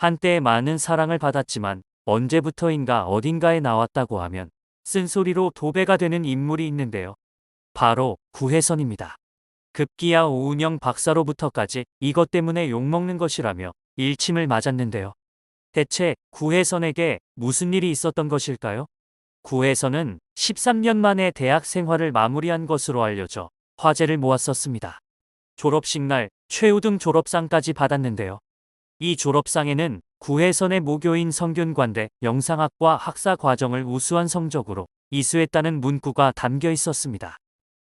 한때 많은 사랑을 받았지만 언제부터인가 어딘가에 나왔다고 하면 쓴소리로 도배가 되는 인물이 있는데요. 바로 구혜선입니다. 급기야 오은영 박사로부터까지 이것 때문에 욕먹는 것이라며 일침을 맞았는데요. 대체 구혜선에게 무슨 일이 있었던 것일까요? 구혜선은 13년 만에 대학 생활을 마무리한 것으로 알려져 화제를 모았었습니다. 졸업식 날 최우등 졸업상까지 받았는데요. 이 졸업상에는 구혜선의 모교인 성균관대 영상학과 학사 과정을 우수한 성적으로 이수했다는 문구가 담겨 있었습니다.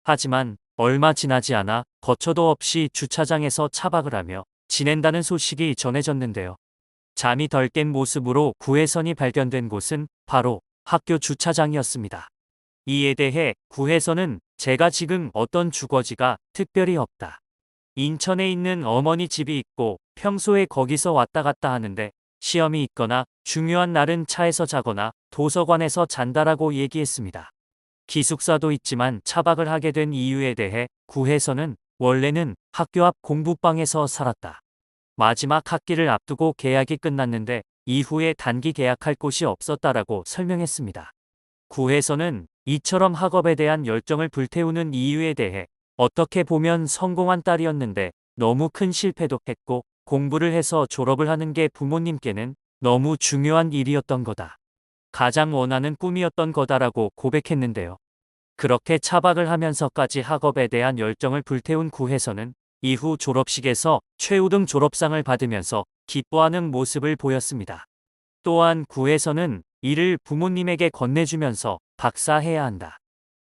하지만 얼마 지나지 않아 거처도 없이 주차장에서 차박을 하며 지낸다는 소식이 전해졌는데요. 잠이 덜 깬 모습으로 구혜선이 발견된 곳은 바로 학교 주차장이었습니다. 이에 대해 구혜선은 제가 지금 어떤 주거지가 특별히 없다. 인천에 있는 어머니 집이 있고 평소에 거기서 왔다 갔다 하는데 시험이 있거나 중요한 날은 차에서 자거나 도서관에서 잔다라고 얘기했습니다. 기숙사도 있지만 차박을 하게 된 이유에 대해 구혜선은 원래는 학교 앞 공부방에서 살았다. 마지막 학기를 앞두고 계약이 끝났는데 이후에 단기 계약할 곳이 없었다라고 설명했습니다. 구혜선은 이처럼 학업에 대한 열정을 불태우는 이유에 대해 어떻게 보면 성공한 딸이었는데 너무 큰 실패도 했고 공부를 해서 졸업을 하는 게 부모님께는 너무 중요한 일이었던 거다. 가장 원하는 꿈이었던 거다라고 고백했는데요. 그렇게 차박을 하면서까지 학업에 대한 열정을 불태운 구혜선은 이후 졸업식에서 최우등 졸업상을 받으면서 기뻐하는 모습을 보였습니다. 또한 구혜선은 이를 부모님에게 건네주면서 박사해야 한다.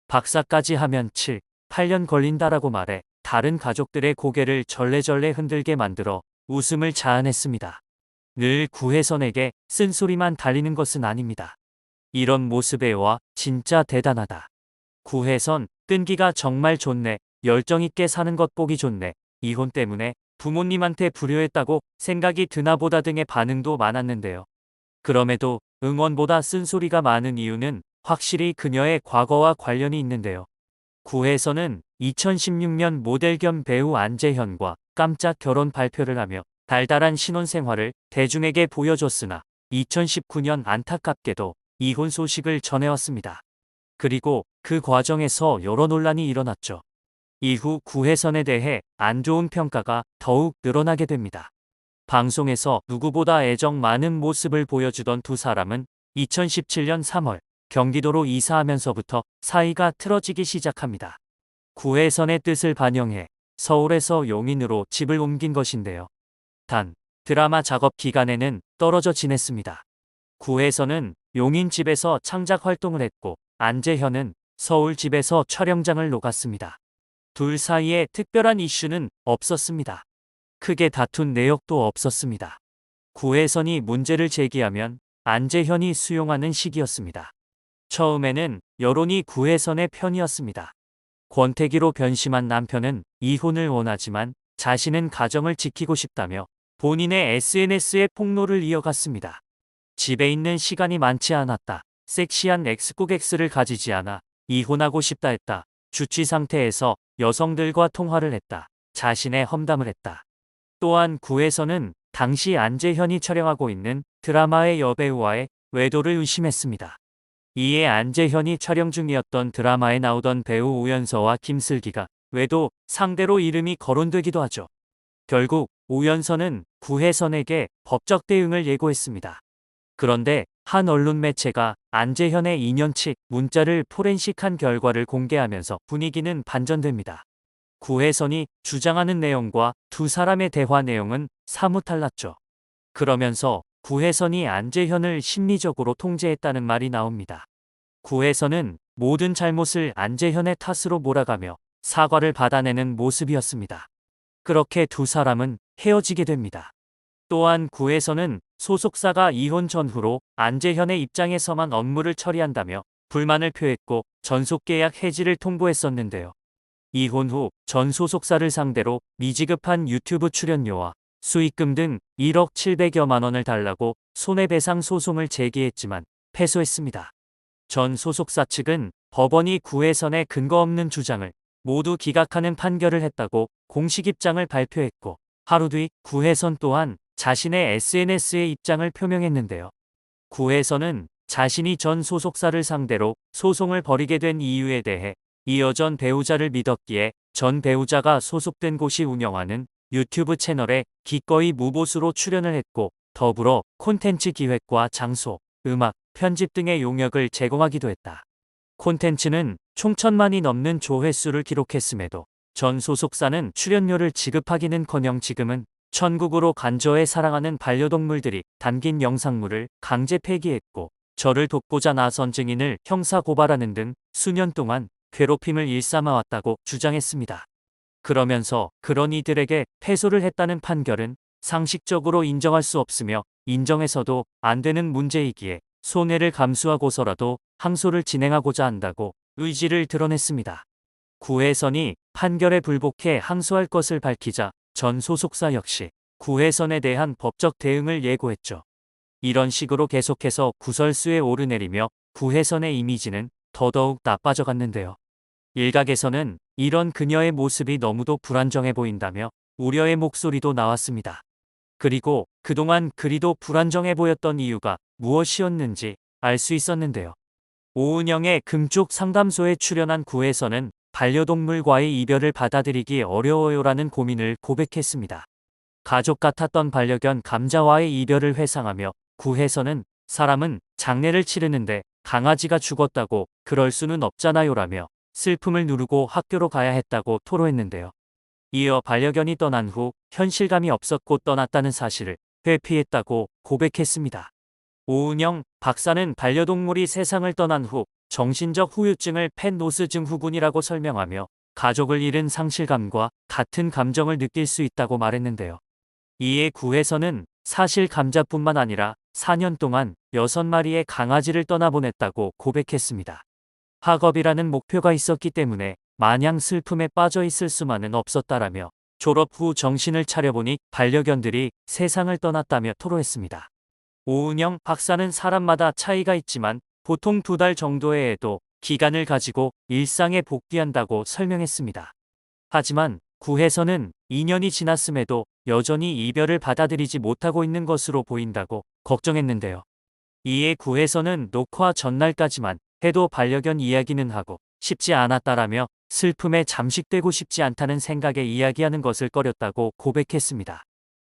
박사까지 하면 7, 8년 걸린다라고 말해 다른 가족들의 고개를 절레절레 흔들게 만들어 웃음을 자아냈습니다. 늘 구혜선에게 쓴소리만 달리는 것은 아닙니다. 이런 모습에 와 진짜 대단하다. 구혜선 끈기가 정말 좋네. 열정있게 사는 것 보기 좋네. 이혼 때문에 부모님한테 불효했다고 생각이 드나보다 등의 반응도 많았는데요. 그럼에도 응원보다 쓴소리가 많은 이유는 확실히 그녀의 과거와 관련이 있는데요. 구혜선은 2016년 모델 겸 배우 안재현과 깜짝 결혼 발표를 하며 달달한 신혼생활을 대중에게 보여줬으나 2019년 안타깝게도 이혼 소식을 전해왔습니다. 그리고 그 과정에서 여러 논란이 일어났죠. 이후 구혜선에 대해 안 좋은 평가가 더욱 늘어나게 됩니다. 방송에서 누구보다 애정 많은 모습을 보여주던 두 사람은 2017년 3월 경기도로 이사하면서부터 사이가 틀어지기 시작합니다. 구혜선의 뜻을 반영해 서울에서 용인으로 집을 옮긴 것인데요. 단, 드라마 작업 기간에는 떨어져 지냈습니다. 구혜선은 용인 집에서 창작 활동을 했고 안재현은 서울 집에서 촬영장을 녹았습니다. 둘 사이에 특별한 이슈는 없었습니다. 크게 다툰 내역도 없었습니다. 구혜선이 문제를 제기하면 안재현이 수용하는 시기였습니다. 처음에는 여론이 구혜선의 편이었습니다. 권태기로 변심한 남편은 이혼을 원하지만 자신은 가정을 지키고 싶다며 본인의 SNS에 폭로를 이어갔습니다. 집에 있는 시간이 많지 않았다. 섹시한 X국 X를 가지지 않아 이혼하고 싶다 했다. 주취 상태에서 여성들과 통화를 했다. 자신의 험담을 했다. 또한 구혜선은 당시 안재현이 촬영하고 있는 드라마의 여배우와의 외도를 의심했습니다. 이에 안재현이 촬영 중이었던 드라마에 나오던 배우 오연서와 김슬기가 외도 상대로 이름이 거론되기도 하죠. 결국 오연서는 구혜선에게 법적 대응을 예고했습니다. 그런데 한 언론 매체가 안재현의 2년치 문자를 포렌식한 결과를 공개하면서 분위기는 반전됩니다. 구혜선이 주장하는 내용과 두 사람의 대화 내용은 사뭇 달랐죠. 그러면서 구혜선이 안재현을 심리적으로 통제했다는 말이 나옵니다. 구혜선은 모든 잘못을 안재현의 탓으로 몰아가며 사과를 받아내는 모습이었습니다. 그렇게 두 사람은 헤어지게 됩니다. 또한 구혜선은 소속사가 이혼 전후로 안재현의 입장에서만 업무를 처리한다며 불만을 표했고 전속계약 해지를 통보했었는데요. 이혼 후 전 소속사를 상대로 미지급한 유튜브 출연료와 수익금 등 1억 700여만 원을 달라고 손해배상 소송을 제기했지만 패소했습니다. 전 소속사 측은 법원이 구혜선의 근거 없는 주장을 모두 기각하는 판결을 했다고 공식 입장을 발표했고 하루 뒤 구혜선 또한 자신의 SNS에 입장을 표명했는데요. 구혜선은 자신이 전 소속사를 상대로 소송을 벌이게 된 이유에 대해 이어 전 배우자를 믿었기에 전 배우자가 소속된 곳이 운영하는 유튜브 채널에 기꺼이 무보수로 출연을 했고 더불어 콘텐츠 기획과 장소, 음악, 편집 등의 용역을 제공하기도 했다. 콘텐츠는 총 1,000만이 넘는 조회수를 기록했음에도 전 소속사는 출연료를 지급하기는커녕 지금은 천국으로 간절히 사랑하는 반려동물들이 담긴 영상물을 강제 폐기했고 저를 돕고자 나선 증인을 형사 고발하는 등 수년 동안 괴롭힘을 일삼아왔다고 주장했습니다. 그러면서 그런 이들에게 패소를 했다는 판결은 상식적으로 인정할 수 없으며 인정해서도 안 되는 문제이기에 손해를 감수하고서라도 항소를 진행하고자 한다고 의지를 드러냈습니다. 구혜선이 판결에 불복해 항소할 것을 밝히자 전 소속사 역시 구혜선에 대한 법적 대응을 예고했죠. 이런 식으로 계속해서 구설수에 오르내리며 구혜선의 이미지는 더더욱 나빠져 갔는데요. 일각에서는 이런 그녀의 모습이 너무도 불안정해 보인다며 우려의 목소리도 나왔습니다. 그리고 그동안 그리도 불안정해 보였던 이유가 무엇이었는지 알 수 있었는데요. 오은영의 금쪽 상담소에 출연한 구혜선은 반려동물과의 이별을 받아들이기 어려워요라는 고민을 고백했습니다. 가족 같았던 반려견 감자와의 이별을 회상하며 구혜선은 사람은 장례를 치르는데 강아지가 죽었다고 그럴 수는 없잖아요라며 슬픔을 누르고 학교로 가야 했다고 토로했는데요. 이어 반려견이 떠난 후 현실감이 없었고 떠났다는 사실을 회피했다고 고백했습니다. 오은영 박사는 반려동물이 세상을 떠난 후 정신적 후유증을 펜노스 증후군이라고 설명하며 가족을 잃은 상실감과 같은 감정을 느낄 수 있다고 말했는데요. 이에 구혜선은 사실 감자뿐만 아니라 4년 동안 6마리의 강아지를 떠나보냈다고 고백했습니다. 학업이라는 목표가 있었기 때문에 마냥 슬픔에 빠져 있을 수만은 없었다라며 졸업 후 정신을 차려보니 반려견들이 세상을 떠났다며 토로했습니다. 오은영 박사는 사람마다 차이가 있지만 보통 2달 정도의 애도 기간을 가지고 일상에 복귀한다고 설명했습니다. 하지만 구혜선은 2년이 지났음에도 여전히 이별을 받아들이지 못하고 있는 것으로 보인다고 걱정했는데요. 이에 구혜선은 녹화 전날까지만 해도 반려견 이야기는 하고 싶지 않았다라며 슬픔에 잠식되고 싶지 않다는 생각에 이야기하는 것을 꺼렸다고 고백했습니다.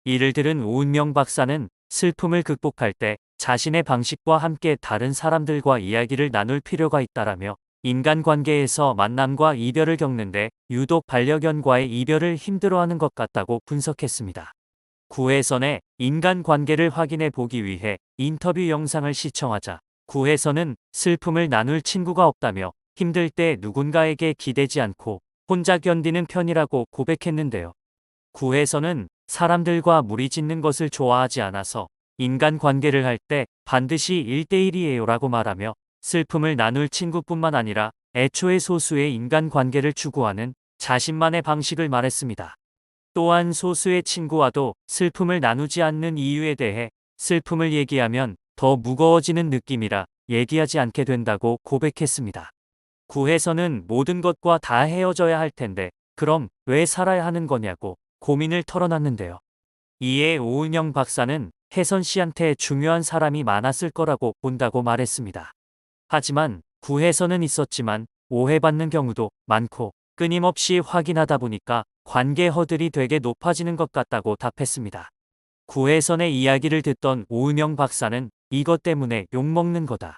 이를 들은 오은영 박사는 슬픔을 극복할 때 자신의 방식과 함께 다른 사람들과 이야기를 나눌 필요가 있다라며 인간관계에서 만남과 이별을 겪는데 유독 반려견과의 이별을 힘들어하는 것 같다고 분석했습니다. 구혜선의 인간관계를 확인해 보기 위해 인터뷰 영상을 시청하자 구혜선은 슬픔을 나눌 친구가 없다며 힘들 때 누군가에게 기대지 않고 혼자 견디는 편이라고 고백했는데요. 구혜선은 사람들과 무리짓는 것을 좋아하지 않아서 인간관계를 할 때 반드시 1대1이에요 라고 말하며 슬픔을 나눌 친구뿐만 아니라 애초에 소수의 인간관계를 추구하는 자신만의 방식을 말했습니다. 또한 소수의 친구와도 슬픔을 나누지 않는 이유에 대해 슬픔을 얘기하면 더 무거워지는 느낌이라 얘기하지 않게 된다고 고백했습니다. 구혜선은 모든 것과 다 헤어져야 할 텐데 그럼 왜 살아야 하는 거냐고 고민을 털어놨는데요. 이에 오은영 박사는 혜선 씨한테 중요한 사람이 많았을 거라고 본다고 말했습니다. 하지만 구혜선은 있었지만 오해받는 경우도 많고 끊임없이 확인하다 보니까 관계 허들이 되게 높아지는 것 같다고 답했습니다. 구혜선의 이야기를 듣던 오은영 박사는 이것 때문에 욕먹는 거다.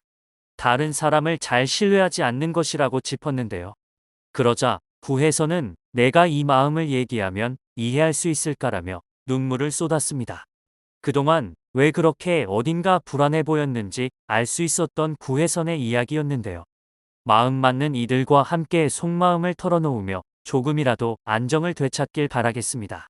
다른 사람을 잘 신뢰하지 않는 것이라고 짚었는데요. 그러자 구혜선은 내가 이 마음을 얘기하면 이해할 수 있을까라며 눈물을 쏟았습니다. 그동안 왜 그렇게 어딘가 불안해 보였는지 알 수 있었던 구혜선의 이야기였는데요. 마음 맞는 이들과 함께 속마음을 털어놓으며 조금이라도 안정을 되찾길 바라겠습니다.